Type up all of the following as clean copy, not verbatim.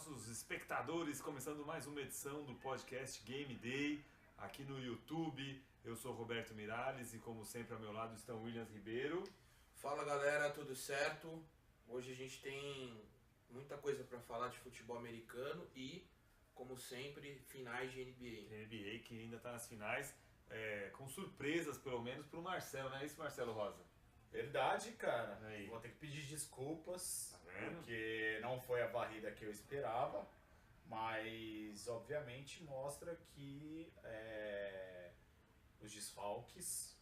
nossos espectadores, começando mais uma edição do podcast Game Day, aqui no YouTube. Eu sou Roberto Miralles e, como sempre, ao meu lado estão Williams Ribeiro. Fala galera, tudo certo? Hoje a gente tem muita coisa para falar de futebol americano e, como sempre, finais de NBA. NBA que ainda está nas finais, com surpresas pelo menos para o Marcelo, não é isso, Marcelo Rosa? Verdade, cara. Aí. Vou ter que pedir desculpas, Tá vendo? porque não foi a varrida que eu esperava, mas obviamente mostra que os desfalques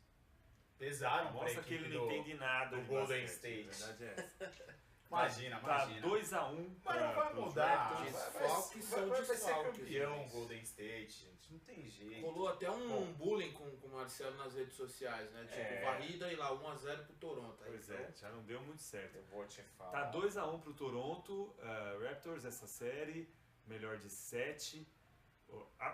pesaram para a Mostra que equipe ele não entende nada do de Golden basquete, State. a verdade é essa. Imagina. Tá 2-1 Mas não vai pros mudar. Raptors. Desfalques são Vai ser desfalques, campeão gente. Golden State, gente. Não tem jeito. Rolou até um Bom. bullying com o Marcelo nas redes sociais, né? Tipo, varrida e lá 1-0 pro Toronto. Aí, Pois então, é, já não deu muito certo. Eu vou te falar. Tá 2-1 pro Toronto Raptors essa série, melhor de 7.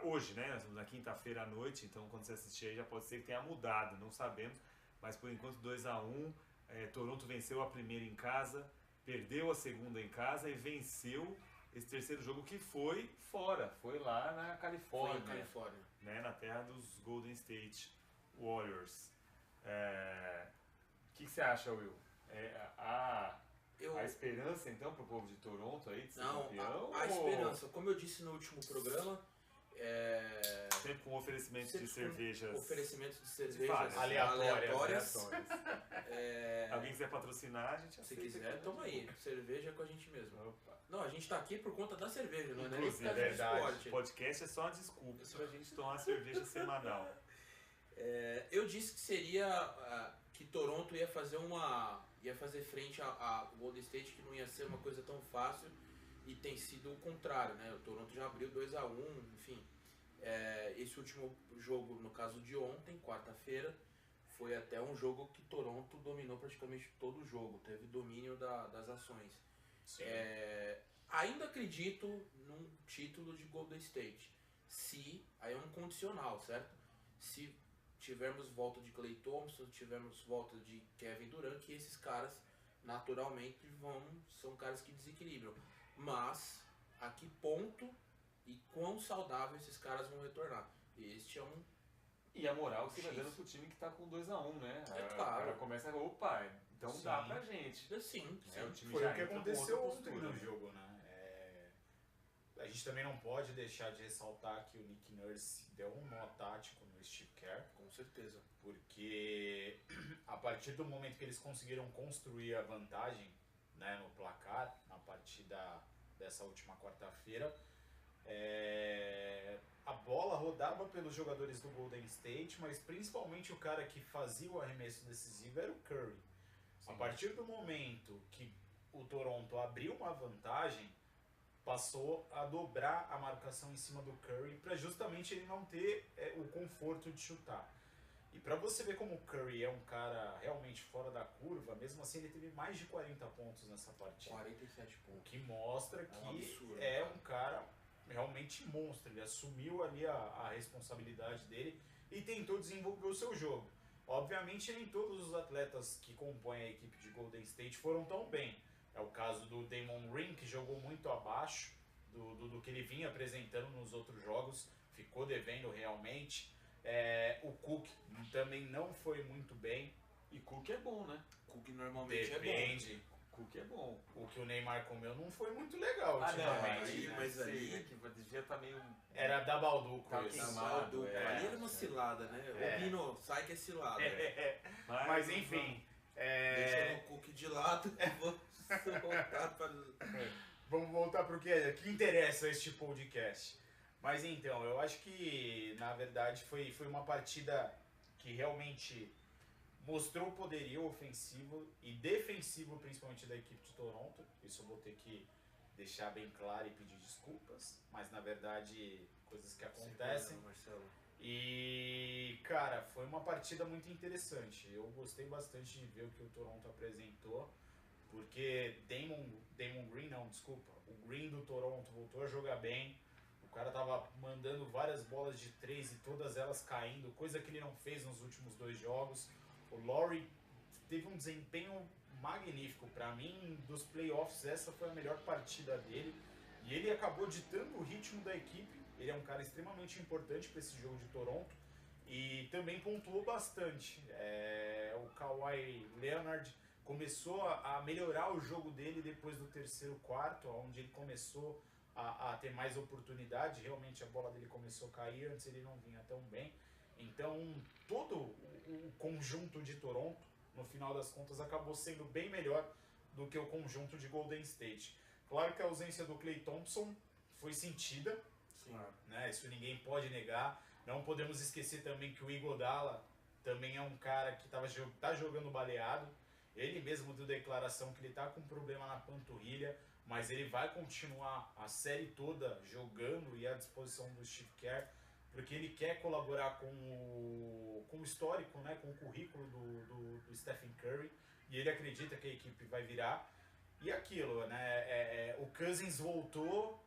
Hoje, né? Nós estamos na quinta-feira à noite, então quando você assistir aí já pode ser que tenha mudado, não sabemos. Mas por enquanto 2-1. Toronto venceu a primeira em casa, perdeu a segunda em casa e venceu esse terceiro jogo que foi fora, foi lá na Foi Califórnia, em Califórnia. né? Na terra dos Golden State Warriors. O que você acha, Will? A esperança, então, para o povo de Toronto aí de ser Não, campeão? a esperança. Como eu disse no último programa, Sempre com oferecimento de sempre cervejas. com oferecimento de várias, cervejas aleatórias. Alguém quiser patrocinar, a gente Se aceita. quiser, toma aí. Cerveja é com a gente mesmo. Opa. Não, a gente tá aqui por conta da cerveja, não é nem por Inclusive, causa do verdade. O esporte. podcast é só uma desculpa pra gente tomar uma cerveja semanal. Eu disse que seria que Toronto ia fazer frente a Golden State, que não ia ser uma coisa tão fácil, e tem sido o contrário, né? O Toronto já abriu 2-1, enfim. Esse último jogo, no caso de ontem, quarta-feira, foi até um jogo que Toronto dominou praticamente todo o jogo, teve domínio das ações. Sim. Ainda acredito num título de Golden State, aí é um condicional, certo? Se tivermos volta de Klay Thompson, tivermos volta de Kevin Durant, que esses caras naturalmente são caras que desequilibram. Mas a que ponto e quão saudável esses caras vão retornar? Este é um... E a moral que você vai X. dando pro time que tá com 2-1, né? Claro. O cara começa a opa, então Sim. dá pra gente. Sim, É, o time Foi já o que entra com aconteceu outra ontem postura, no né? jogo, né? A gente também não pode deixar de ressaltar que o Nick Nurse deu um nó tático no Steve Kerr, com certeza. porque a partir do momento que eles conseguiram construir a vantagem, né, no placar, na partida dessa última quarta-feira, a bola rodava pelos jogadores do Golden State, mas principalmente o cara que fazia o arremesso decisivo era o Curry. Sim. A partir do momento que o Toronto abriu uma vantagem, passou a dobrar a marcação em cima do Curry para justamente ele não ter o conforto de chutar. E para você ver como o Curry é um cara realmente fora da curva, mesmo assim ele teve mais de 40 pontos nessa partida. 47 O pontos. que mostra um que absurdo, é cara. um cara realmente monstro. Ele assumiu ali a responsabilidade dele e tentou desenvolver o seu jogo. Obviamente nem todos os atletas que compõem a equipe de Golden State foram tão bem. É o caso do Damon Green, que jogou muito abaixo do que ele vinha apresentando nos outros jogos, ficou devendo realmente. O Cook também não foi muito bem. E Cook é bom, né? Cook normalmente Depende. Cook é bom. O que o Neymar comeu não foi muito legal Mas ultimamente. aí- que devia estar meio... Era da Balduco Tá esse. é bom. queimado. Ali era uma cilada, né? É. O Pino sai que é cilada. Mas enfim. Deixando o Cook de lado, vou voltar para... Vamos voltar para o que interessa este podcast. Mas então, eu acho que na verdade foi uma partida que realmente mostrou o poderio ofensivo e defensivo, principalmente da equipe de Toronto. Isso eu vou ter que deixar bem claro e pedir desculpas, mas na verdade coisas que acontecem. Marcelo. E, cara, foi uma partida muito interessante. Eu gostei bastante de ver o que o Toronto apresentou, porque o Green do Toronto voltou a jogar bem. O cara tava mandando várias bolas de 3 e todas elas caindo, coisa que ele não fez nos últimos 2 jogos. O Laurie teve um desempenho magnífico. Para mim, dos playoffs, essa foi a melhor partida dele. E ele acabou ditando o ritmo da equipe. Ele é um cara extremamente importante para esse jogo de Toronto. E também pontuou bastante. O Kawhi Leonard começou a melhorar o jogo dele depois do terceiro quarto, onde ele começou a ter mais oportunidade. Realmente a bola dele começou a cair, antes ele não vinha tão bem. Então todo o conjunto de Toronto, no final das contas, acabou sendo bem melhor do que o conjunto de Golden State. Claro que a ausência do Klay Thompson foi sentida, né? Isso ninguém pode negar. Não podemos esquecer também que o Iguodala também é um cara que tá jogando baleado. Ele mesmo deu declaração que ele tá com problema na panturrilha, mas ele vai continuar a série toda jogando e à disposição do Steve Kerr, porque ele quer colaborar com o histórico, né, com o currículo do Stephen Curry, e ele acredita que a equipe vai virar. E aquilo, né, o Cousins voltou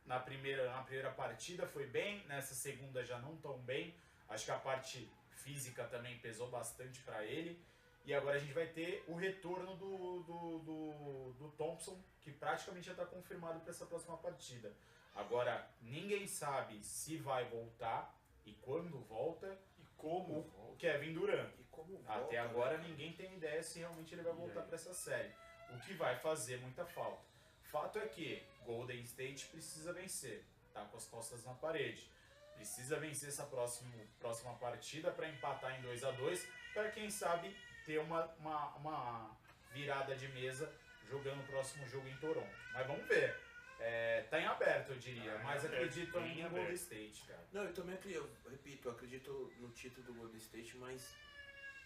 na primeira partida, foi bem, nessa segunda já não tão bem, acho que a parte física também pesou bastante para ele. E agora a gente vai ter o retorno do Thompson, que praticamente já está confirmado para essa próxima partida. Agora, ninguém sabe se vai voltar e quando volta e como o Kevin Durant. E como volta, Até agora né? Ninguém tem ideia se realmente ele vai voltar para essa série. O que vai fazer muita falta. Fato é que Golden State precisa vencer. Tá com as costas na parede. Precisa vencer essa próxima partida para empatar em 2-2, para quem sabe ter uma virada de mesa jogando o próximo jogo em Toronto. Mas vamos ver. Tá em aberto, eu diria. Mas acredito ainda em Golden State, cara. Não, eu também acredito, eu acredito no título do Golden State, mas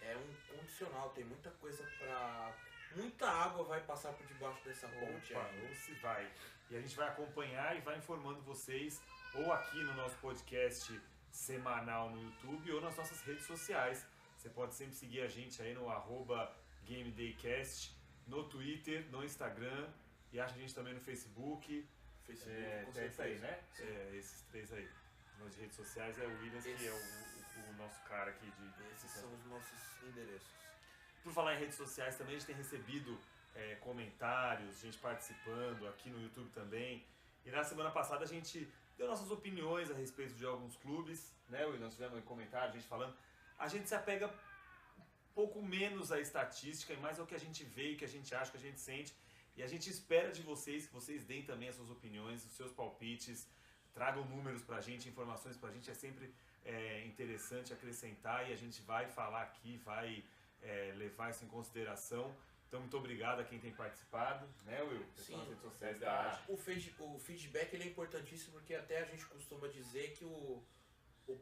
é um condicional, tem muita coisa pra... Muita água vai passar por debaixo dessa ponte. Ou se vai. E a gente vai acompanhar e vai informando vocês, ou aqui no nosso podcast semanal no YouTube, ou nas nossas redes sociais. Você pode sempre seguir a gente aí no @GameDayCast, no Twitter, no Instagram, e acha a gente também no Facebook. Com Certeza, certeza, aí, né? Esses três aí. Nas redes sociais é o Williams, que é o nosso cara aqui de... Esses são os nossos endereços. Por falar em redes sociais também, a gente tem recebido comentários, gente participando aqui no YouTube também. E na semana passada a gente deu nossas opiniões a respeito de alguns clubes, né? Nós tivemos um comentário, gente falando. A gente se apega um pouco menos à estatística e mais ao que a gente vê, o que a gente acha, o que a gente sente. E a gente espera de vocês que vocês deem também as suas opiniões, os seus palpites, tragam números pra gente, informações pra gente. É sempre interessante acrescentar e a gente vai falar aqui, vai levar isso em consideração. Então, muito obrigado a quem tem participado, né, Will? Sim, nas redes sociais verdade. O feedback ele é importantíssimo porque até a gente costuma dizer que o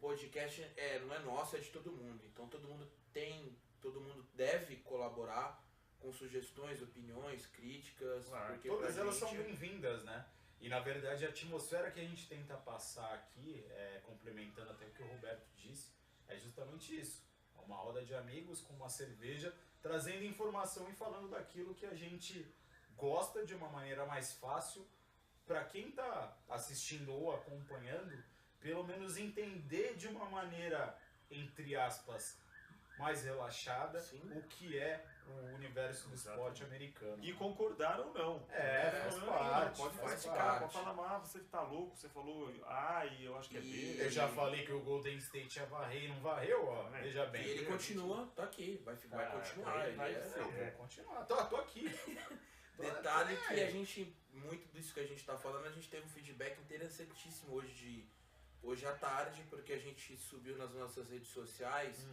podcast não é nosso, é de todo mundo. Então todo mundo deve colaborar com sugestões, opiniões, críticas. Claro, porque Todas pra elas gente- são bem-vindas, né? E na verdade a atmosfera que a gente tenta passar aqui, complementando até o que o Roberto disse, é justamente isso. É uma roda de amigos com uma cerveja, trazendo informação e falando daquilo que a gente gosta de uma maneira mais fácil, para quem está assistindo ou acompanhando, pelo menos entender de uma maneira, entre aspas, mais relaxada, Sim. o que é o universo do esporte americano. E concordar ou não. Faz Não, parte, pode faz criticar, parte. pode falar, você tá louco, você falou A e eu acho que é B. Eu já falei que o Golden State ia varrer e não varreu, ó. É. Veja bem. E ele continua, tá aqui, vai continuar. vai- ele vai é- ser. Não, vou continuar. Tô aqui. Detalhe Tô que aí. a gente, muito disso que a gente tá falando, a gente teve um feedback interessantíssimo hoje à tarde, porque a gente subiu nas nossas redes sociais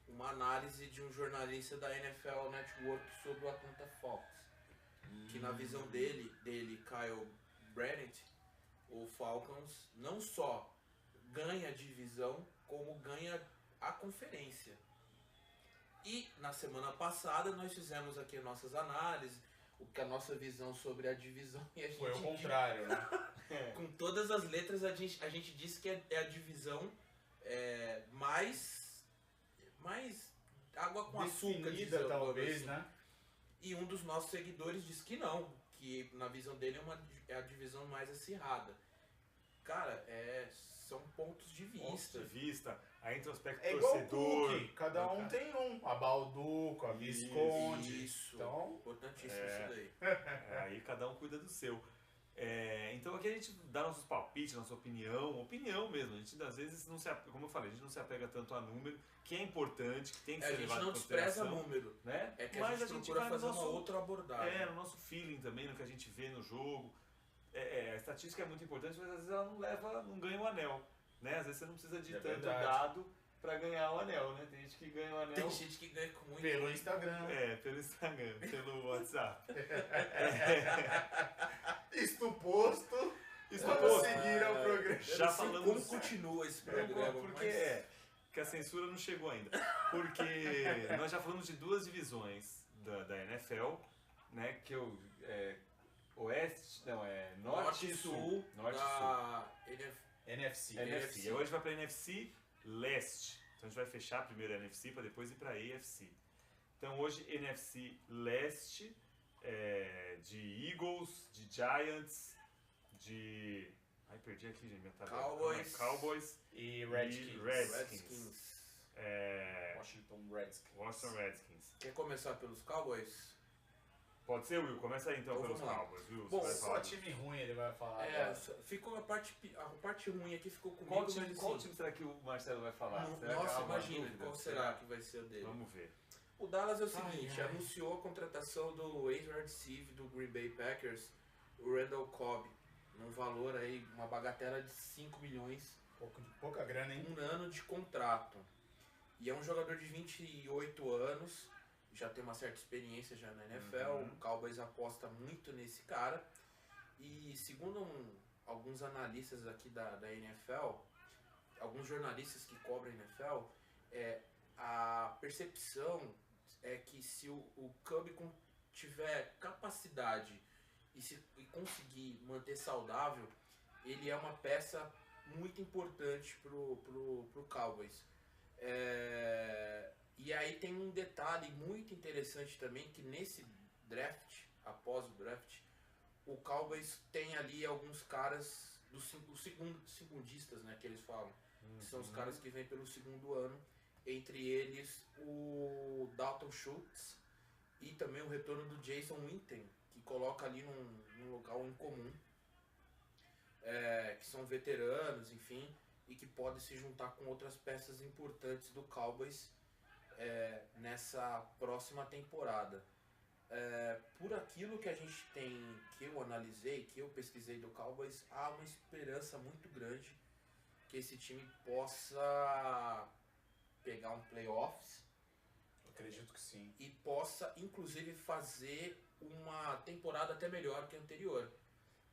uma análise de um jornalista da NFL Network sobre o Atlanta Falcons. Que na visão dele, Kyle Brandt, o Falcons não só ganha a divisão, como ganha a conferência. E na semana passada nós fizemos aqui nossas análises, a nossa visão sobre a divisão e a gente Foi o contrário, né? com todas as letras a gente disse que é a divisão mais água com açúcar, Definida, dizendo, talvez, assim. né? E um dos nossos seguidores disse que não, que na visão dele é a divisão mais acirrada. Cara, são pontos de Pontos de vista. vista, a introspecto É igual o torcedor. Cook, cada um tem um. A Balduco, a Visconde. Isso. Então, Importantíssimo isso daí. Aí cada um cuida do seu. Então aqui a gente dá nossos palpites, nossa opinião mesmo. A gente às vezes não se apega, como eu falei, a gente não se apega tanto a número, que é importante, que tem que A ser gente levado não em despreza consideração, número. né? É que Mas a gente procura vai no fazer uma nosso, outra abordagem. no nosso feeling também, no que a gente vê no jogo. A estatística é muito importante, mas às vezes ela não ganha o anel, né? Às vezes você não precisa de tanto verdade. dado pra ganhar o anel, né? Tem gente que ganha o anel Tem gente que ganha com muito. Pelo Instagram. pelo Instagram, pelo WhatsApp. Isto posto. Isso Vamos seguir ao programa. Já Eu não sei falamos como continua esse programa, porque que a censura não chegou ainda. Porque nós já falamos de duas divisões da NFL, né? Que Oeste, não, Norte e Sul. Norte e Sul. NFC. NFC. Hoje vai para NFC Leste. Então a gente vai fechar primeiro a NFC para depois ir para a AFC. Então hoje NFC Leste, de Eagles, de Giants, de... Ai, perdi aqui, gente. Minha tabela. Cowboys E Redskins. Redskins. Washington Redskins. Quer começar pelos Cowboys? Pode ser, Will? Começa aí então Então pelos vamos lá. Cowboys, Will. Bom, Você vai Só falar. time ruim ele vai falar. Ficou a parte ruim aqui, ficou comigo, Qual mas time, assim, qual time será que o Marcelo vai falar? Será que há nossa, uma imagina, dúvida? qual será que vai ser o dele? Vamos ver. O Dallas é o seguinte, ai. anunciou a contratação do ex-wide receiver do Green Bay Packers, o Randall Cobb, num valor aí, uma bagatela de 5 milhões, Pouca grana, hein? um ano de contrato. E é um jogador de 28 anos, já tem uma certa experiência já na NFL, o Cowboys aposta muito nesse cara. E segundo alguns analistas aqui da NFL, alguns jornalistas que cobrem NFL, a percepção é que se o Cobb tiver capacidade e conseguir manter saudável, ele é uma peça muito importante pro Cowboys. E aí tem um detalhe muito interessante também, que nesse draft, após o draft, o Cowboys tem ali alguns caras, os segundistas, né, que eles falam, que são os caras que vêm pelo segundo ano, entre eles o Dalton Schultz e também o retorno do Jason Witten, que coloca ali num local em comum, que são veteranos, enfim, e que podem se juntar com outras peças importantes do Cowboys nessa próxima temporada. Por aquilo que a gente tem, que eu analisei, que eu pesquisei do Cowboys, há uma esperança muito grande que esse time possa pegar um playoffs. Acredito que sim. E possa inclusive fazer uma temporada até melhor que a anterior.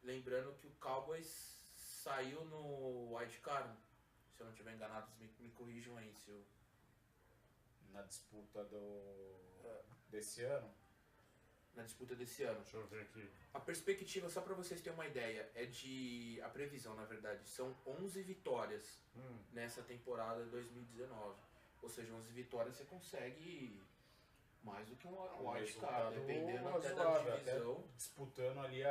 Lembrando que o Cowboys saiu no wildcard, se eu não estiver enganado, me corrijam aí se eu... Na disputa desse ano. Na disputa desse ano. Deixa eu ver aqui. A perspectiva, só para vocês terem uma ideia, a previsão, na verdade, são 11 vitórias nessa temporada 2019. Ou seja, 11 vitórias você consegue mais do que um wildcard, dependendo até da divisão. Até disputando ali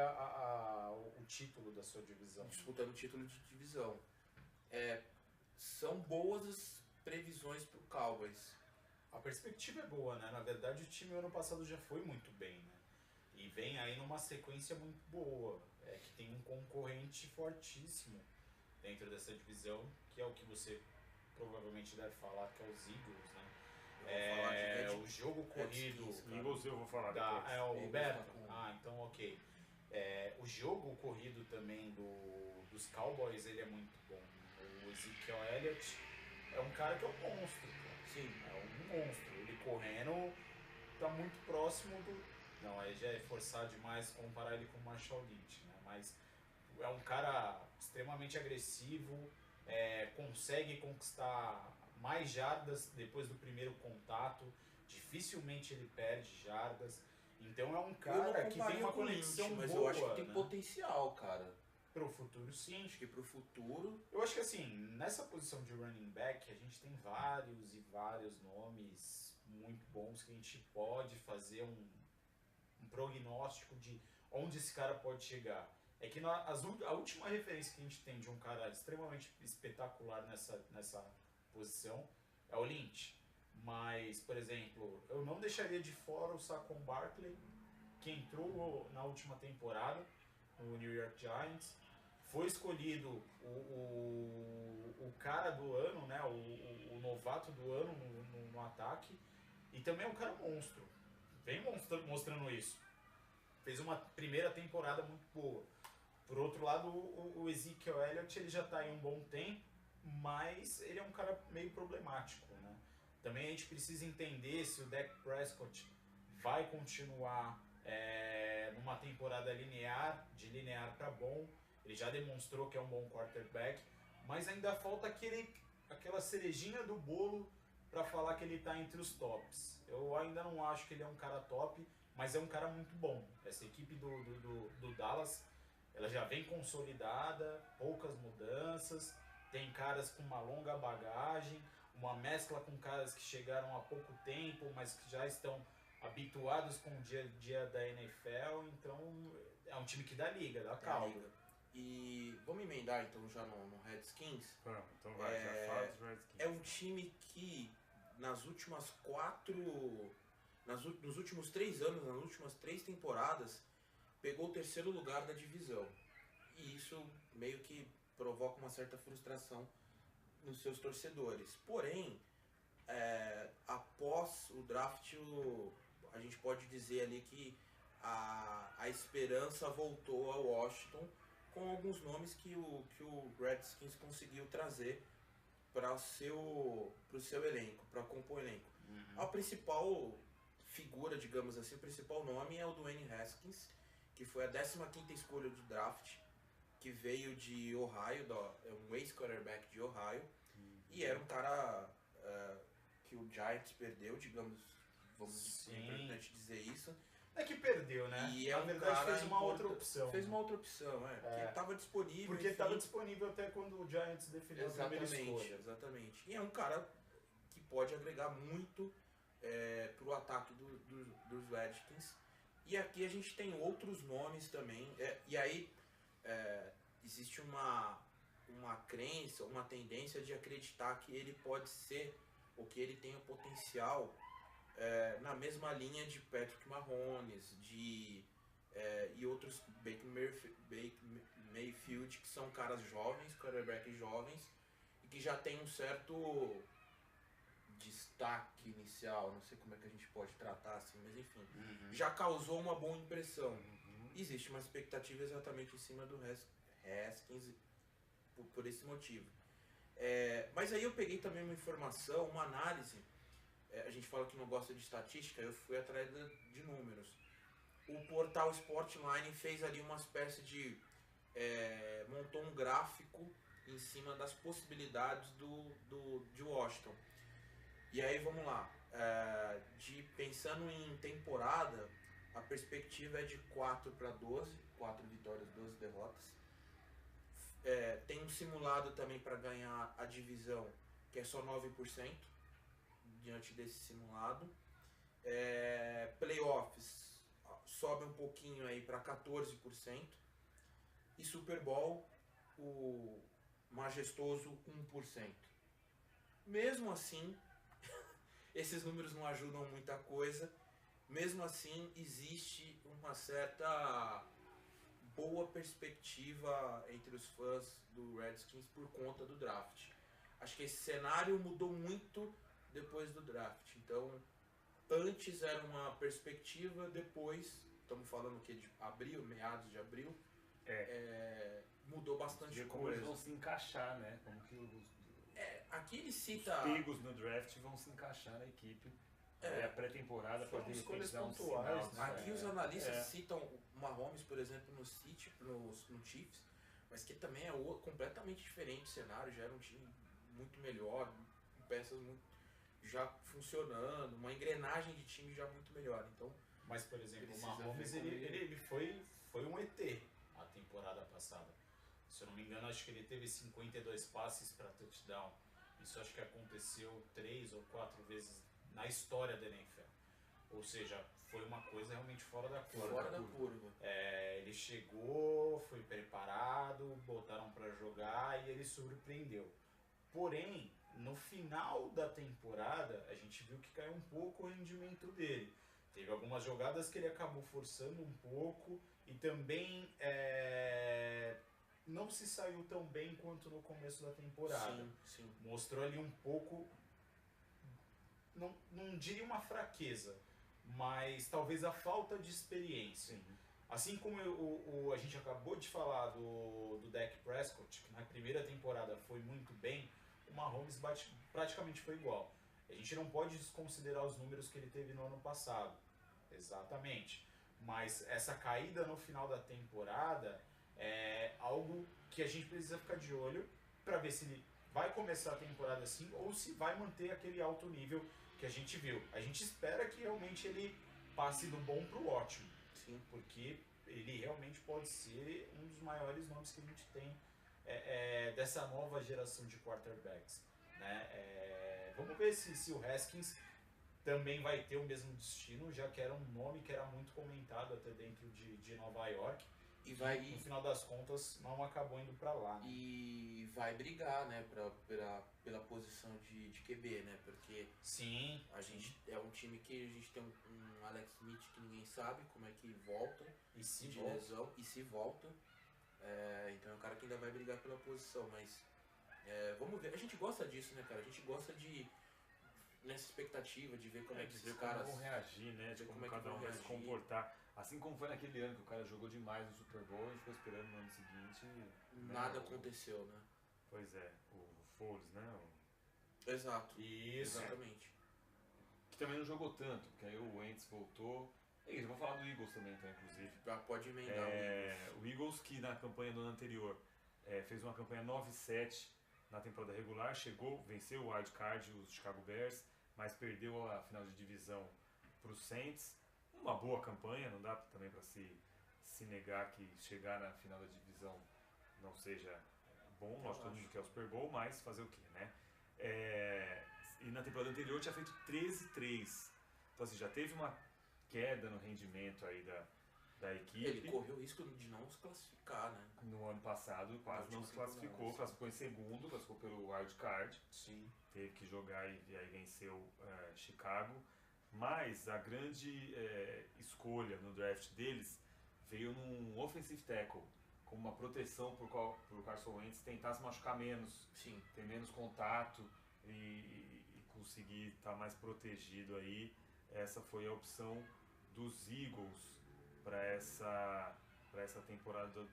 o título da sua divisão. Disputando o título de divisão. São boas as previsões para o Cowboys. A perspectiva é boa, né? Na verdade, o time ano passado já foi muito bem, né? E vem aí numa sequência muito boa. Que tem um concorrente fortíssimo dentro dessa divisão, que é o que você provavelmente deve falar, que é os Eagles, né? O jogo corrido... Eagles eu vou falar depois. o Roberto? Então ok. O jogo corrido também dos Cowboys, ele é muito bom. O Ezekiel Elliott é um cara que é um monstro, cara. Sim. É um monstro. Ele correndo tá muito próximo do... Não, aí já é forçar demais comparar ele com o Marshall Lynch, né? Mas é um cara extremamente agressivo, consegue conquistar mais jardas depois do primeiro contato, dificilmente ele perde jardas. Então é um cara que tem uma conexão boa, mas eu acho que tem né? potencial, cara. Pro futuro, sim. Acho que pro futuro... Eu acho que assim, nessa posição de running back, a gente tem vários e vários nomes muito bons que a gente pode fazer um prognóstico de onde esse cara pode chegar. É que a última referência que a gente tem de um cara extremamente espetacular nessa posição é o Lynch. Mas, por exemplo, eu não deixaria de fora o Saquon Barkley, que entrou na última temporada no New York Giants. Foi escolhido o cara do ano, né? O novato do ano no ataque. E também é um cara monstro. Vem mostrando isso. Fez uma primeira temporada muito boa. Por outro lado, o Ezekiel Elliott ele já está aí um bom tempo, mas ele é um cara meio problemático, né? Também a gente precisa entender se o Dak Prescott vai continuar numa temporada linear, de linear para bom. Ele já demonstrou que é um bom quarterback, mas ainda falta aquela cerejinha do bolo para falar que ele está entre os tops. Eu ainda não acho que ele é um cara top, mas é um cara muito bom. Essa equipe do Dallas, ela já vem consolidada, poucas mudanças, tem caras com uma longa bagagem, uma mescla com caras que chegaram há pouco tempo, mas que já estão habituados com o dia a dia da NFL, então é um time que dá liga, dá caldo. E vamos emendar então já no Redskins. Então vai, já fala dos Redskins. É um time que nas últimas nos últimos 3 anos, nas últimas 3 temporadas, pegou o 3º lugar da divisão. E isso meio que provoca uma certa frustração nos seus torcedores. Porém, após o draft, a gente pode dizer ali que a esperança voltou ao Washington com alguns nomes que o Redskins conseguiu trazer para o seu elenco, para compor o elenco. A principal figura, digamos assim, o principal nome é o Dwayne Haskins, que foi a 15ª escolha do draft, que veio de Ohio, é um ex-quarterback de Ohio, e era um cara que o Giants perdeu, digamos, é importante dizer isso. É que perdeu, né? E na verdade fez uma outra opção. Fez uma outra opção, porque estava disponível. Porque estava disponível até quando o Giants definiu a primeira escolha. Exatamente. E é um cara que pode agregar muito pro ataque dos Redskins. E aqui a gente tem outros nomes também. E aí existe uma crença, uma tendência de acreditar que ele pode ser, ou que ele tem o potencial na mesma linha de Patrick Mahomes, e outros Baker Mayfield, que são caras jovens, quarterbacks jovens, e que já tem um certo destaque inicial, não sei como é que a gente pode tratar assim, mas enfim, já causou uma boa impressão. Existe uma expectativa exatamente em cima do Haskins por esse motivo. Mas aí eu peguei também uma informação, uma análise. A gente fala que não gosta de estatística, eu fui atrás de números. O portal Sportline fez ali uma espécie de... montou um gráfico em cima das possibilidades de Washington. E aí vamos lá, pensando em temporada, a perspectiva é de 4-12, 4 vitórias, 12 derrotas. Tem um simulado também para ganhar a divisão, que é só 9%, diante desse simulado. Playoffs sobe um pouquinho aí para 14%. E Super Bowl, o majestoso 1%. Mesmo assim, esses números não ajudam muita coisa. Mesmo assim, existe uma certa boa perspectiva entre os fãs do Redskins por conta do draft. Acho que esse cenário mudou muito depois do draft. Então, antes era uma perspectiva, depois, estamos falando que de abril, meados de abril, mudou bastante coisa. Como eles vão se encaixar, né? Como que aqui ele cita... Os pegos no draft vão se encaixar na equipe. A pré-temporada pode de repente dar um sinal. Né? Aqui os analistas citam o Mahomes, por exemplo, no Chiefs, mas que também é completamente diferente o cenário, já era um time muito melhor, com peças já funcionando, uma engrenagem de time já muito melhor. Então, mas, por exemplo, o Mahomes ele foi um ET a temporada passada. Se eu não me engano, acho que ele teve 52 passes para touchdown. Isso acho que aconteceu 3 ou 4 vezes na história da NFL. Ou seja, foi uma coisa realmente fora da curva. Fora da curva. Ele chegou, foi preparado, botaram para jogar e ele surpreendeu. Porém, no final da temporada, a gente viu que caiu um pouco o rendimento dele. Teve algumas jogadas que ele acabou forçando um pouco e também não se saiu tão bem quanto no começo da temporada. Sim. Mostrou ali um pouco, não diria uma fraqueza, mas talvez a falta de experiência. Sim. Assim como a gente acabou de falar do Dak Prescott, que na primeira temporada foi muito bem, o Mahomes praticamente foi igual. A gente não pode desconsiderar os números que ele teve no ano passado. Exatamente. Mas essa caída no final da temporada é algo que a gente precisa ficar de olho para ver se ele vai começar a temporada assim ou se vai manter aquele alto nível que a gente viu. A gente espera que realmente ele passe do bom pro ótimo. Sim. Porque ele realmente pode ser um dos maiores nomes que a gente tem dessa nova geração de quarterbacks. Né? Vamos ver se o Haskins também vai ter o mesmo destino, já que era um nome que era muito comentado até dentro de Nova York. E vai, no final das contas, não acabou indo para lá. Né? E vai brigar, né, pela posição de QB, né? Porque sim, a gente é um time que a gente tem um Alex Smith que ninguém sabe como é que volta e se de volta. lesão e se volta. Então é um cara que ainda vai brigar pela posição, mas vamos ver. A gente gosta disso, né, cara? A gente gosta nessa expectativa de ver como é que esses caras vão reagir, né? De como cada um vai se comportar. Assim como foi naquele ano que o cara jogou demais no Super Bowl, a gente ficou esperando no ano seguinte. Nada aconteceu, né? Pois é, o Foles, né? Exato. Isso. Exatamente. Que também não jogou tanto, porque aí o Wentz voltou. É isso, vamos falar do Eagles também, então, inclusive. Pode emendar o Eagles que na campanha do ano anterior fez uma campanha 9-7 na temporada regular, chegou, venceu o Wild Card, os Chicago Bears, mas perdeu a final de divisão para os Saints. Uma boa campanha, não dá também para se negar que chegar na final da divisão não seja bom, nós todo mundo quer o Super Bowl, mas fazer o quê, né? E na temporada anterior tinha feito 13-3, então assim, já teve uma queda no rendimento aí da equipe. Ele correu o risco de não se classificar, né? No ano passado quase não se classificou, classificou em segundo, classificou pelo Wild Card. Sim. Teve que jogar e aí venceu Chicago. Mas a grande escolha no draft deles veio num offensive tackle, como uma proteção para o Carson Wentz tentar se machucar menos, Sim. ter menos contato e conseguir estar mais protegido aí. Essa foi a opção dos Eagles para essa temporada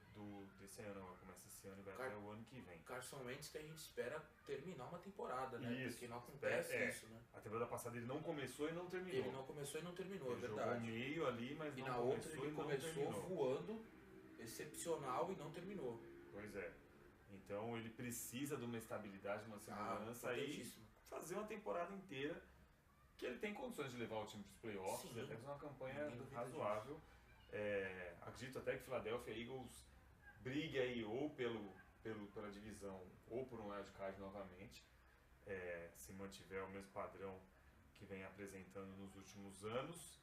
desse ano. Começa esse ano e vai até o ano que vem. Carson Wentz que a gente espera terminar uma temporada, né? Isso, porque não acontece isso, né? A temporada passada ele não começou e não terminou. Ele não começou e não terminou, ele é verdade. Jogou meio ali, mas e não na começou outra ele e não começou terminou. voando, excepcional e não terminou. Pois é. Então ele precisa de uma estabilidade, uma segurança e fazer uma temporada inteira que ele tem condições de levar o time para os playoffs, Sim, até fazer uma campanha razoável. Acredito até que Philadelphia Eagles brigue aí ou pela divisão ou por um wild card novamente, se mantiver o mesmo padrão que vem apresentando nos últimos anos.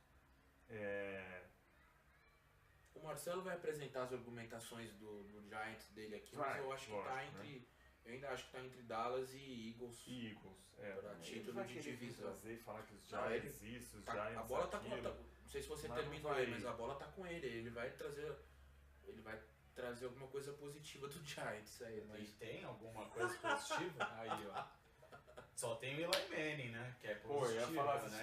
O Marcelo vai apresentar as argumentações do Giants dele aqui, mas eu acho que tá entre... Né? Eu ainda acho que está entre Dallas e Eagles. Para título de divisão. Fazer, falar que os Giants isso, os Giants a bola aquilo. Não sei se você terminou aí, mas a bola tá com ele. Ele vai trazer alguma coisa positiva do Giants aí. Mas tem alguma coisa positiva? Aí, ó. Só tem o Eli Manning, né? Que é positivo,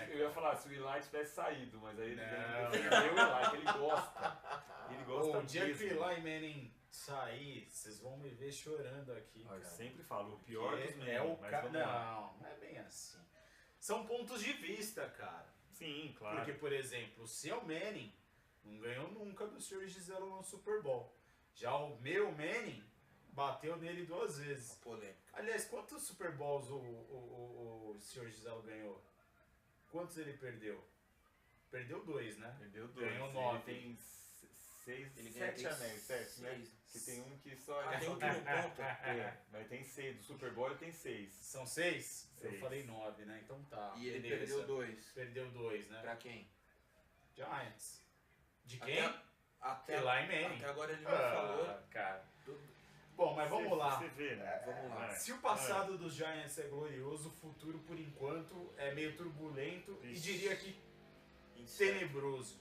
eu ia falar se o Eli tivesse saído, mas aí ele defendeu o Eli, que ele gosta. Ele gosta o dia que o Eli Manning sair, vocês vão me ver chorando aqui, cara. Eu sempre falo, o pior dos Manning, é o mas cara. vamos lá. Não é bem assim. São pontos de vista, cara. Sim, claro. Porque, por exemplo, o seu Manning não ganhou nunca do Sr. Giselo no Super Bowl. Já o meu Manning bateu nele 2 vezes. Uma polêmica. Aliás, quantos Super Bowls o Sr. Giselo ganhou? Quantos ele perdeu? Perdeu 2, né? Perdeu 2. Ganhou 9. Ele tem 7 anéis, certo, né? Que tem um que só... tem um que não conta. Mas tem 6. Do Super Bowl ele tem 6. São 6? Eu falei 9, né? Então tá. E ele perdeu 2. Perdeu 2, né? Pra quem? Giants. De quem? Até Eli Manning. Até agora ele não falou. Cara. Bom, mas vamos lá. Você vê, né? Vamos lá. Se o passado dos Giants é glorioso, o futuro, por enquanto, é meio turbulento e diria que tenebroso.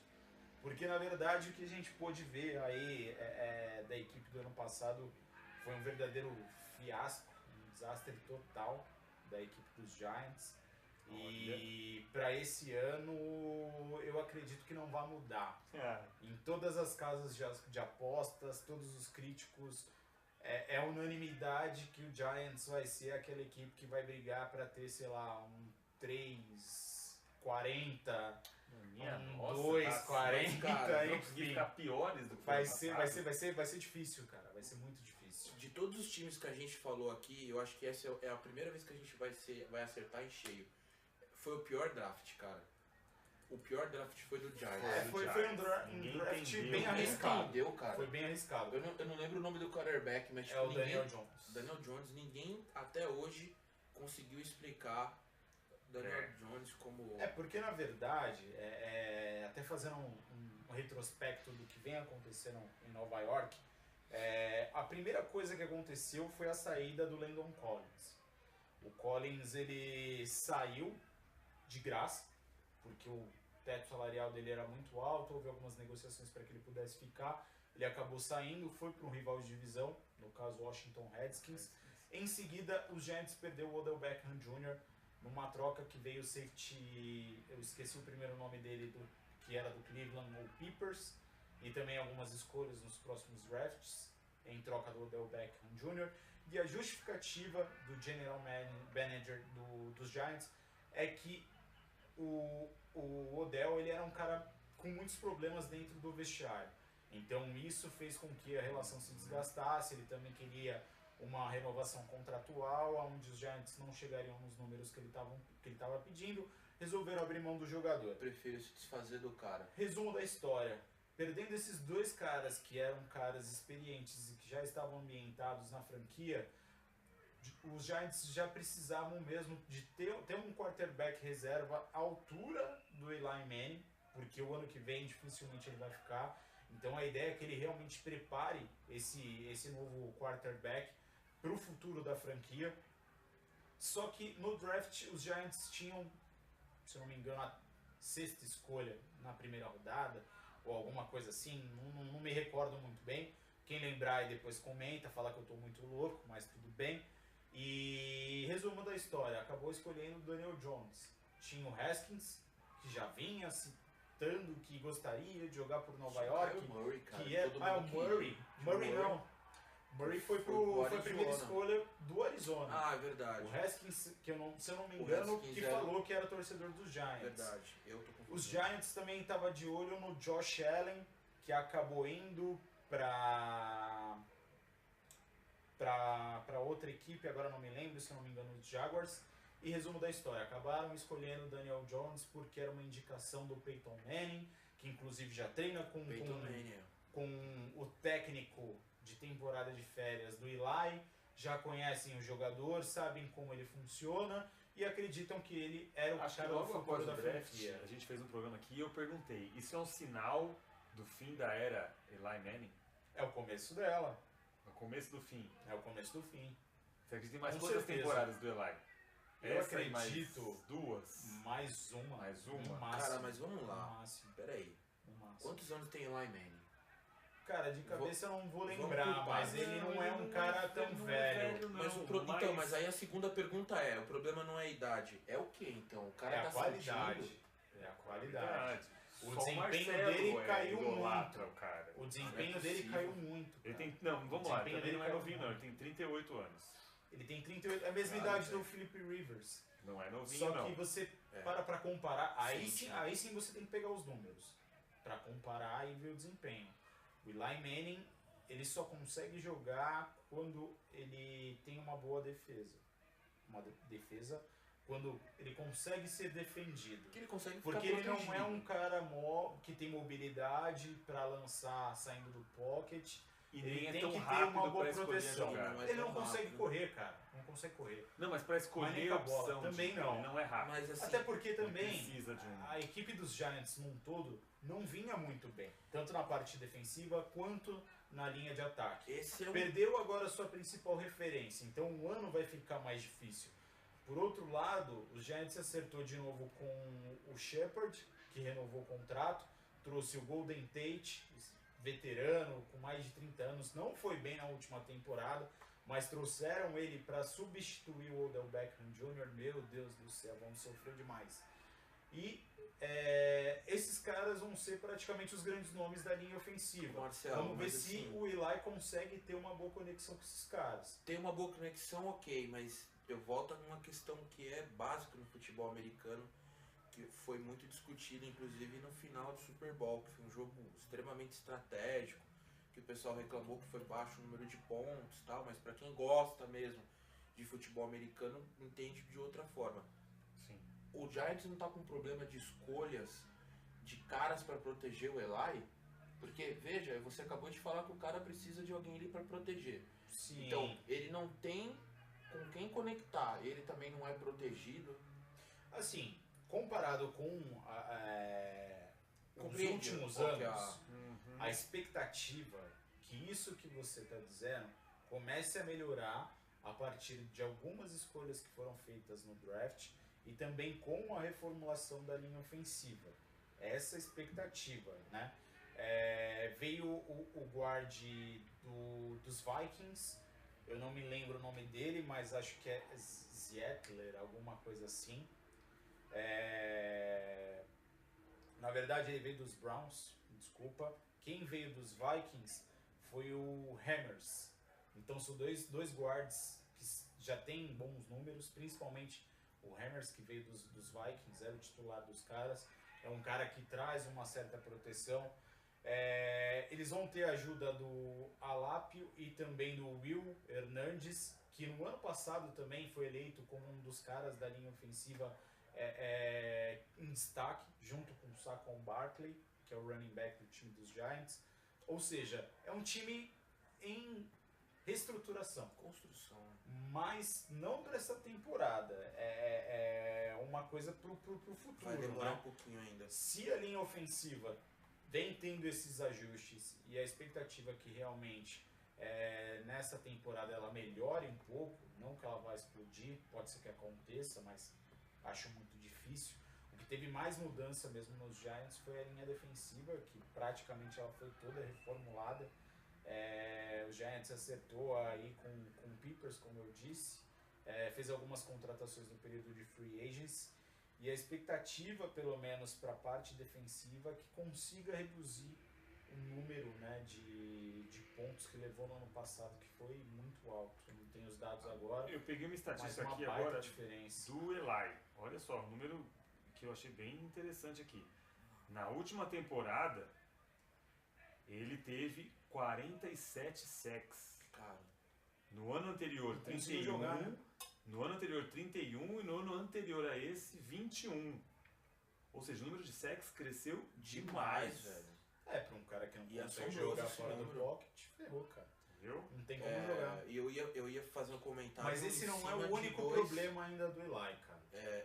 Porque na verdade o que a gente pôde ver aí da equipe do ano passado foi um verdadeiro fiasco, um desastre total da equipe dos Giants. E para esse ano eu acredito que não vai mudar. Em todas as casas de apostas, todos os críticos, é unanimidade que o Giants vai ser aquela equipe que vai brigar para ter, sei lá, um 3-40, um 2-40, enfim. Ficar piores do que vai ser difícil, cara. Vai ser muito difícil. De todos os times que a gente falou aqui, eu acho que essa é a primeira vez que a gente vai acertar em cheio. Foi o pior draft, cara. O pior draft foi do Giants. Foi um draft bem arriscado. Entendeu, cara? Foi bem arriscado. Eu não lembro o nome do quarterback, mas tipo, o Daniel Jones. Daniel Jones, ninguém até hoje conseguiu explicar Daniel Jones como... Porque na verdade, até fazendo um retrospecto do que vem acontecendo em Nova York, a primeira coisa que aconteceu foi a saída do Landon Collins. O Collins, ele saiu de graça, porque o teto salarial dele era muito alto, houve algumas negociações para que ele pudesse ficar, ele acabou saindo, foi para um rival de divisão, no caso Washington Redskins. Em seguida, os Giants perdeu o Odell Beckham Jr., numa troca que veio o safety, eu esqueci o primeiro nome dele, que era do Cleveland, o Peppers, e também algumas escolhas nos próximos drafts, em troca do Odell Beckham Jr., e a justificativa do General Manager dos Giants é que o Odell, ele era um cara com muitos problemas dentro do vestiário. Então isso fez com que a relação se desgastasse, ele também queria uma renovação contratual, onde os Giants não chegariam nos números que ele estava pedindo, resolveram abrir mão do jogador. Prefiro se desfazer do cara. Resumo da história. Perdendo esses dois caras que eram caras experientes e que já estavam ambientados na franquia, os Giants já precisavam mesmo de ter um quarterback reserva à altura do Eli Manning, porque o ano que vem dificilmente ele vai ficar. Então a ideia é que ele realmente prepare esse novo quarterback para o futuro da franquia. Só que no draft os Giants tinham, se eu não me engano, a 6ª escolha na primeira rodada, ou alguma coisa assim, não me recordo muito bem. Quem lembrar aí depois comenta, fala que eu estou muito louco, mas tudo bem. E resumo da história, acabou escolhendo o Daniel Jones. Tinha o Haskins, que já vinha citando que gostaria de jogar por Nova York. O Murray, cara, o Murray não. Murray foi a primeira escolha do Arizona. Ah, é verdade. O Haskins, se eu não me engano, que falou que era torcedor dos Giants. Verdade, eu tô confundindo. Os Giants também estavam de olho no Josh Allen, que acabou indo para outra equipe, agora não me lembro, se eu não me engano, os Jaguars. E resumo da história, acabaram escolhendo o Daniel Jones porque era uma indicação do Peyton Manning, que inclusive já treina com o técnico de temporada de férias do Eli, já conhecem o jogador, sabem como ele funciona e acreditam que ele era o cara do futuro da franquia. A gente fez um programa aqui e eu perguntei, isso é um sinal do fim da era Eli Manning? É o começo dela. É o começo do fim. É o começo do fim. Você acredita em mais quantas temporadas do Eli? Eu acredito. Mais duas? Mais uma. Mais uma? Máximo, cara, mas vamos lá. Pera aí. Máximo. Quantos anos tem Eli Manning? Cara, de cabeça eu não vou lembrar, mas ele não é um cara tão velho. Mas aí a segunda pergunta é, o problema não é a idade, é o que então? O cara tá qualidade. sentindo? É a qualidade. O Só desempenho dele caiu muito. Cara. O desempenho dele caiu muito. Ele tem, não, vamos lá, ele não é novinho não, ele tem 38 anos. Ele tem 38, é a mesma idade do Philip Rivers. Não é novinho Só não. que você para comparar, aí sim você tem que pegar os números para comparar e ver o desempenho. O Eli Manning, ele só consegue jogar quando ele tem uma boa defesa. Uma defesa quando ele consegue ser defendido. Que ele consegue ficar porque ele protegido. não é um cara que tem mobilidade para lançar saindo do pocket. E ele nem tem é tão que ter rápido uma boa pra escolher proteção. jogar. Ele não consegue correr, cara. Não consegue correr. Não, mas para escolher a opção também não. Ele não é rápido. Mas, assim, até porque também precisa de a equipe dos Giants num todo não vinha muito bem, tanto na parte defensiva quanto na linha de ataque. Perdeu agora sua principal referência, então o ano vai ficar mais difícil. Por outro lado, os Giants acertou de novo com o Shepard, que renovou o contrato. trouxe o Golden Tate, veterano, com mais de 30 anos, não foi bem na última temporada, mas trouxeram ele para substituir o Odell Beckham Jr. Meu Deus do céu, vamos sofrer demais. E esses caras vão ser praticamente os grandes nomes da linha ofensiva. Marcelo, vamos ver mas se assim, o Eli consegue ter uma boa conexão com esses caras. tem uma boa conexão, ok, mas eu volto a uma questão que é básica no futebol americano, que foi muito discutido, inclusive no final do Super Bowl, que foi um jogo extremamente estratégico, que o pessoal reclamou que foi baixo o número de pontos e tal, mas para quem gosta mesmo de futebol americano, entende de outra forma. Sim. O Giants não tá com problema de escolhas de caras para proteger o Eli? Porque, veja, você acabou de falar que o cara precisa de alguém ali para proteger. Sim. Então, ele não tem com quem conectar, ele também não é protegido. Assim, comparado com os Compreende últimos qual que é anos, Uhum. a expectativa que isso que você está dizendo comece a melhorar a partir de algumas escolhas que foram feitas no draft e também com a reformulação da linha ofensiva. Essa expectativa, né? Veio o guard dos Vikings, eu não me lembro o nome dele, mas acho que é Zietler, alguma coisa assim. Na verdade ele veio dos Browns, desculpa. Quem veio dos Vikings foi o Hammers. Então são dois guards que já têm bons números, principalmente o Hammers, que veio dos Vikings, era o titular dos caras. É um cara que traz uma certa proteção. Eles vão ter a ajuda do Alápio e também do Will Hernandes, que no ano passado também foi eleito como um dos caras da linha ofensiva em destaque, junto com o Saquon Barkley, que é o running back do time dos Giants. Ou seja, é um time em reestruturação. Construção. Mas não para essa temporada. É uma coisa pro futuro. Vai demorar né? um pouquinho ainda. Se a linha ofensiva vem tendo esses ajustes e a expectativa que realmente nessa temporada ela melhore um pouco, não que ela vai explodir, pode ser que aconteça, mas acho muito difícil. O que teve mais mudança mesmo nos Giants foi a linha defensiva, que praticamente ela foi toda reformulada. O Giants acertou aí com o Peppers, como eu disse, fez algumas contratações no período de free agents, e a expectativa, pelo menos para a parte defensiva, é que consiga reduzir o número, né, de pontos que levou no ano passado, que foi muito alto. Eu não tenho os dados agora, Eu peguei uma mas estatística uma aqui baita agora diferença. do Eli. Olha só, um número que eu achei bem interessante aqui. Na última temporada, ele teve 47 sacks. Cara, No ano anterior, Não conseguiu 31. jogar, né? No ano anterior, 31. E no ano anterior a esse, 21. Ou seja, o número de sacks cresceu demais. velho. Pra um cara que não E consegue assombroso jogar esse fora do número. pocket, ferrou, cara. Entendeu? Não tem como jogar. E eu ia fazer um comentário. Mas esse em não é cima o de único dois- problema ainda do Eli, cara.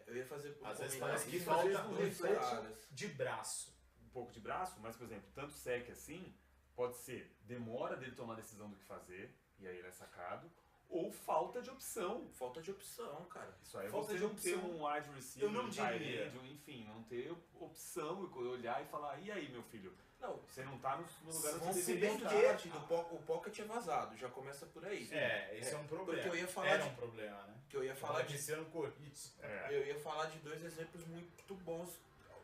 Eu ia fazer um Às vezes comentário parece que em falta cima de dois reflexo caras. de braço. Um pouco de braço, mas, por exemplo, tanto sec assim, pode ser demora dele tomar a decisão do que fazer, e aí ele é sacado, ou falta de opção. Falta de opção, cara. Isso aí é Falta você de não ter opção. um wide receiver, Eu não um tight diria. end, enfim, não ter opção e olhar e falar, e aí, meu filho, Não, você não tá no lugar onde vamos você se deveria bem que estar. o pocket é vazado, já começa por aí. Esse é um problema. Porque eu ia falar Era de- um problema, né? Que eu ia falar de Esse ano corrido. Eu ia falar de dois exemplos muito bons,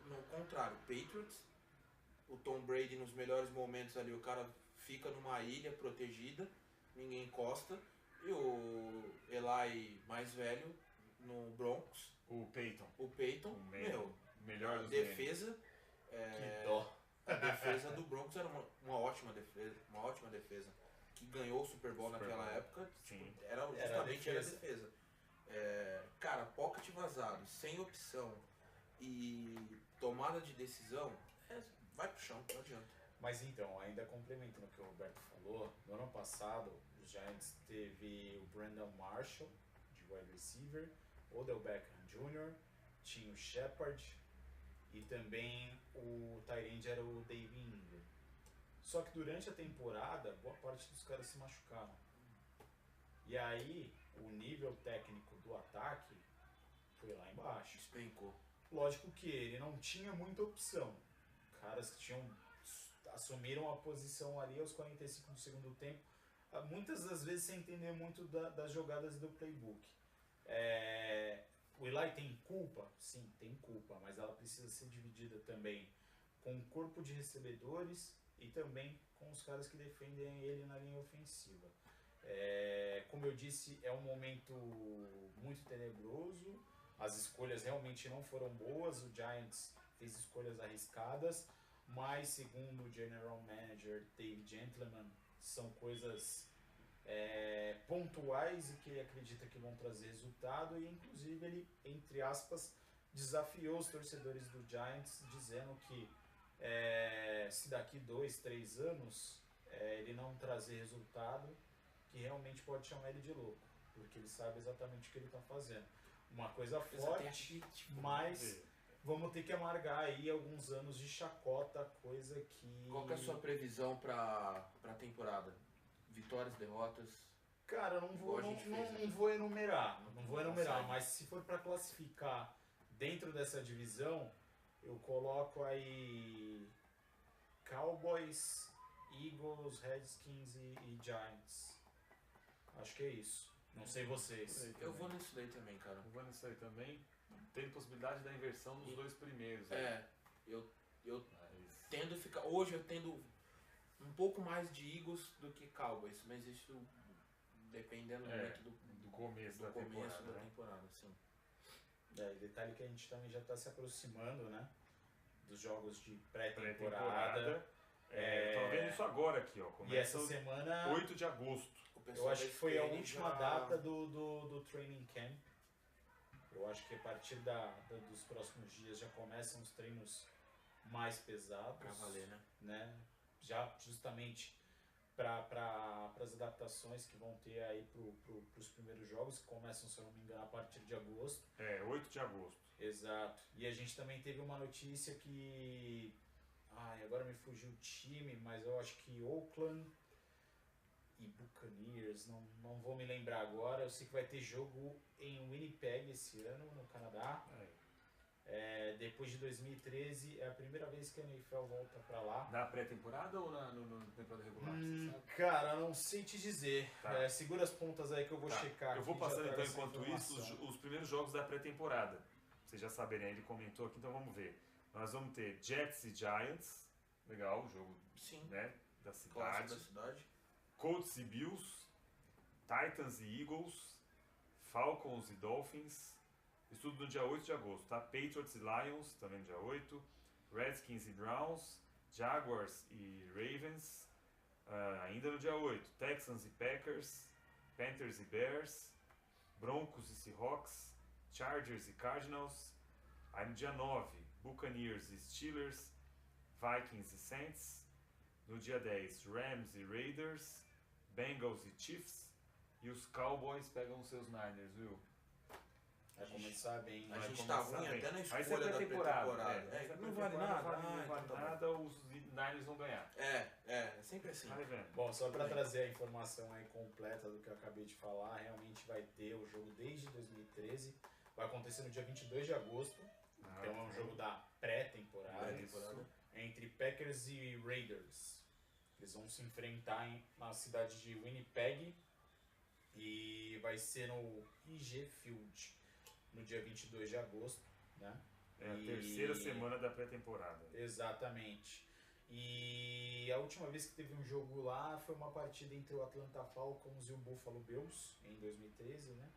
no contrário, Patriots, o Tom Brady nos melhores momentos ali, o cara fica numa ilha protegida, ninguém encosta, e o Eli mais velho no Broncos, O Peyton, o Peyton, o melhor a dos defesa, Que dó. a defesa do Broncos era uma ótima defesa, que ganhou o Super Bowl Super naquela Bowl. época, Sim. era Era a justamente era a defesa. defesa. Cara, pocket vazado, sem opção e tomada de decisão, vai pro chão, não adianta. Mas então, ainda complementando o que o Roberto falou, no ano passado os Giants teve o Brandon Marshall, de wide receiver, Odell Beckham Jr., tinha o Shepard e também o tight end era o David Ingram. Só que durante a temporada, boa parte dos caras se machucaram. E aí, o nível técnico do ataque foi lá embaixo. Despencou. Lógico que ele não tinha muita opção. caras que assumiram a posição ali aos 45 do segundo tempo, muitas das vezes sem entender muito das jogadas do playbook. O Eli tem culpa? Sim, tem culpa, mas ela precisa ser dividida também com o corpo de recebedores e também com os caras que defendem ele na linha ofensiva. Como eu disse, é um momento muito tenebroso, as escolhas realmente não foram boas, o Giants fez escolhas arriscadas, mas segundo o General Manager Dave Gentleman, são coisas pontuais e que ele acredita que vão trazer resultado, e inclusive ele, entre aspas, desafiou os torcedores do Giants, dizendo que se daqui 2, 3 anos ele não trazer resultado, que realmente pode chamar ele de louco, porque ele sabe exatamente o que ele está fazendo. Uma coisa forte, mas vamos ter que amargar aí alguns anos de chacota, coisa que... Qual que é a sua previsão para a temporada? Vitórias, derrotas? Cara, eu não vou enumerar, mas se for para classificar dentro dessa divisão, eu coloco aí Cowboys, Eagles, Redskins e Giants. Acho que é isso. Não sei vocês. Eu vou nisso daí também, cara. Eu vou nisso aí também. Tem possibilidade da inversão nos dois primeiros. Eu tendo a ficar... Hoje eu tendo um pouco mais de Eagles do que Cowboys, mas isso dependendo muito do começo da temporada, sim. Detalhe que a gente também já está se aproximando, né? Dos jogos de pré-temporada. Tô vendo isso agora aqui, ó. E essa semana... 8 de agosto. Eu acho que foi a última data do training camp. Eu acho que a partir dos próximos dias já começam os treinos mais pesados. Pra valer, né? Já justamente para as adaptações que vão ter aí para os primeiros jogos, que começam, se eu não me engano, a partir de agosto. 8 de agosto. Exato. E a gente também teve uma notícia que... agora me fugiu o time, mas eu acho que Oakland e Buccaneers, não vou me lembrar agora. Eu sei que vai ter jogo em Winnipeg esse ano, no Canadá. Depois de 2013, é a primeira vez que a NFL volta pra lá. Na pré-temporada ou na temporada regular? Você sabe? Cara, não sei te dizer. Tá. Segura as pontas aí que eu vou checar. Eu vou aqui, passando então, essa enquanto isso, os primeiros jogos da pré-temporada. Pra vocês já saberem, ele comentou aqui, então vamos ver. Nós vamos ter Jets e Giants. Legal, o jogo né, da cidade. Colts e Bills. Titans e Eagles. Falcons e Dolphins. Isso tudo no dia 8 de agosto, tá? Patriots e Lions, também no dia 8. Redskins e Browns. Jaguars e Ravens, ainda no dia 8. Texans e Packers. Panthers e Bears. Broncos e Seahawks. Chargers e Cardinals. Aí no dia 9, Buccaneers e Steelers. Vikings e Saints. No dia 10, Rams e Raiders. Bengals e Chiefs. E os Cowboys pegam os seus Niners, viu? Vai começar bem. A gente tá ruim até na escolha da pré-temporada. Não vale nada. Não vale nada, os Niners vão ganhar. É sempre assim. Vai vendo. Bom, só para trazer a informação aí completa do que eu acabei de falar, realmente vai ter o jogo desde 2013. Vai acontecer no dia 22 de agosto. Então é um jogo da pré-temporada. Entre Packers e Raiders. Eles vão se enfrentar na cidade de Winnipeg. E vai ser no IG Field, no dia 22 de agosto, né? É a terceira semana da pré-temporada. Exatamente. E a última vez que teve um jogo lá foi uma partida entre o Atlanta Falcons e o Buffalo Bills, em 2013, né?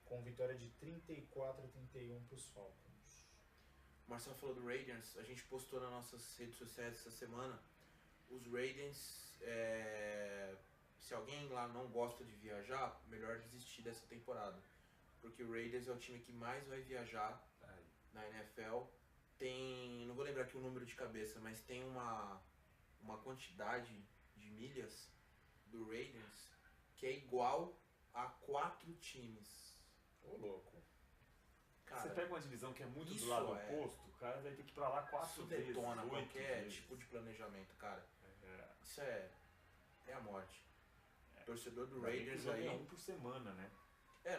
Com vitória de 34-31 para os Falcons. O Marcelo falou do Raiders, a gente postou nas nossas redes sociais essa semana. Os Raiders, se alguém lá não gosta de viajar, melhor desistir dessa temporada. Porque o Raiders é o time que mais vai viajar na NFL. Tem, não vou lembrar aqui o número de cabeça, mas tem uma quantidade de milhas do Raiders que é igual a 4 times. Ô louco. Cara, você pega uma divisão que é muito do lado oposto, o cara vai ter que ir pra lá 4 vezes. Isso detona qualquer tipo de planejamento, cara. Isso é a morte. Torcedor do Raiders aí... um por semana, né?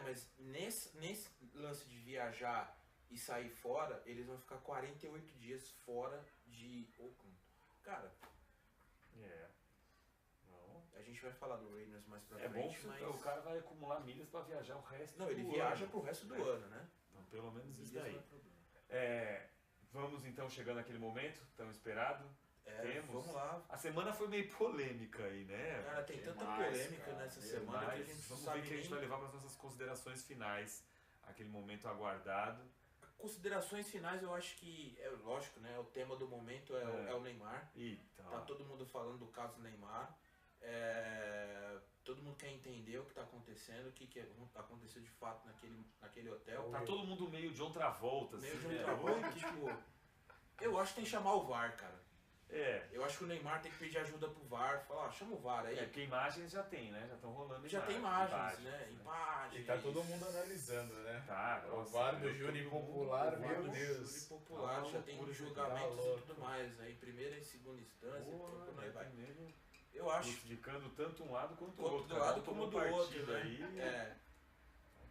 Mas nesse lance de viajar e sair fora, eles vão ficar 48 dias fora de Oakland. Cara, Não. a gente vai falar do Raiders mais pra É bom frente, que mas... o cara vai acumular milhas pra viajar o resto Não, do ele ano. viaja pro resto do ano, né? Então, pelo menos isso Milhas daí. não é problema. Vamos então chegando naquele momento tão esperado. Temos. Vamos lá. A semana foi meio polêmica aí, né? Cara, tem tanta Demais, polêmica cara. nessa semana que a Mas gente não vamos sabe ver o que a gente nem... vai levar para as nossas considerações finais. Aquele momento aguardado. Considerações finais, eu acho que, é lógico, né? O tema do momento é o Neymar. Então, Tá todo mundo falando do caso Neymar. Todo mundo quer entender o que tá acontecendo, o que aconteceu de fato naquele hotel. tá todo mundo meio de outra volta. Meio assim, de né? outra volta, tipo... Eu acho que tem que chamar o VAR, cara. Eu acho que o Neymar tem que pedir ajuda pro VAR. Falar, chama o VAR aí. Porque imagens já tem, né? Já estão rolando Já tem imagens, né? Imagens. E tá todo mundo analisando, né? Tá, O nossa, VAR do todo júri mundo- popular, o VAR meu do Deus. Júri popular, já tem loucura, julgamentos tá e louco. tudo mais. Aí, primeira e segunda instância, Porra, por aí vai. primeiro Eu acho crucificando tanto um lado quanto o quanto outro. do cada lado um como tomou do outro, partido né? aí.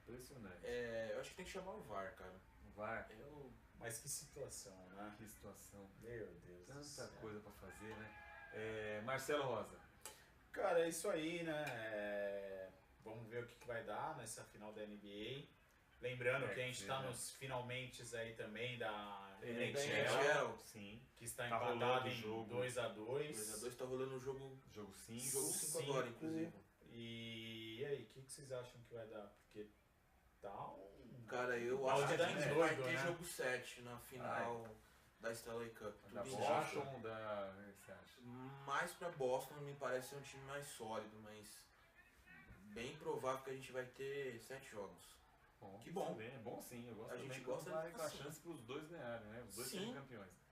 Impressionante. Eu acho que tem que chamar o VAR, cara. VAR, Mas que situação, né? que situação. Meu Deus do Tanta céu. coisa pra fazer, né? Marcelo Rosa. Cara, é isso aí, né? Vamos ver o que vai dar nessa final da NBA. Lembrando que a gente tá né? nos finalmente aí também da NHL. Sim. que está Tá empatado rolando o em jogo. 2x2. 2x2 tá rolando o jogo Jogo 5. Jogo 5 agora, inclusive. E aí, o que vocês acham que vai dar? Porque tá um... Cara, eu Tá acho que um a gente doido, vai ter né? jogo 7 na final da Stanley Cup. Da Tudo Boston indica. ou da... O que você acha? Mais pra Boston me parece ser um time mais sólido, mas bem provável que a gente vai ter 7 jogos. Bom, Que bom. saber. É bom sim, eu gosto A também gente quando gosta vai com a assim. chance pros dois ganharem, né? Os dois Sim. serem campeões.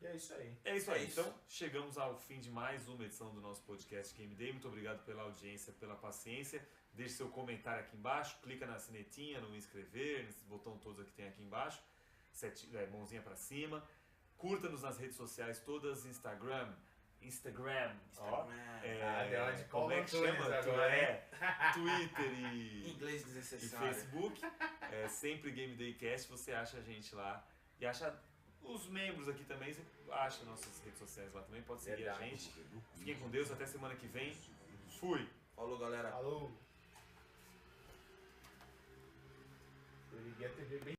E é isso aí. É isso É aí, isso. então chegamos ao fim de mais uma edição do nosso podcast Game Day. Muito obrigado pela audiência, pela paciência. Deixe seu comentário aqui embaixo, clica na sinetinha, no inscrever, nesses botões todos que tem aqui embaixo, mãozinha pra cima. Curta-nos nas redes sociais todas, Instagram, ó, Instagram. deu uma de como é que Paulo chama? Antunes agora, Twitter e Inglês e desnecessário. Facebook, sempre Game Day Cast, você acha a gente lá e acha os membros aqui também, você acha nossas redes sociais lá também, pode seguir a Verdade. gente. Fiquem com Deus, até semana que vem. Fui! Falou, galera. Falou! Eu liguei a TV bem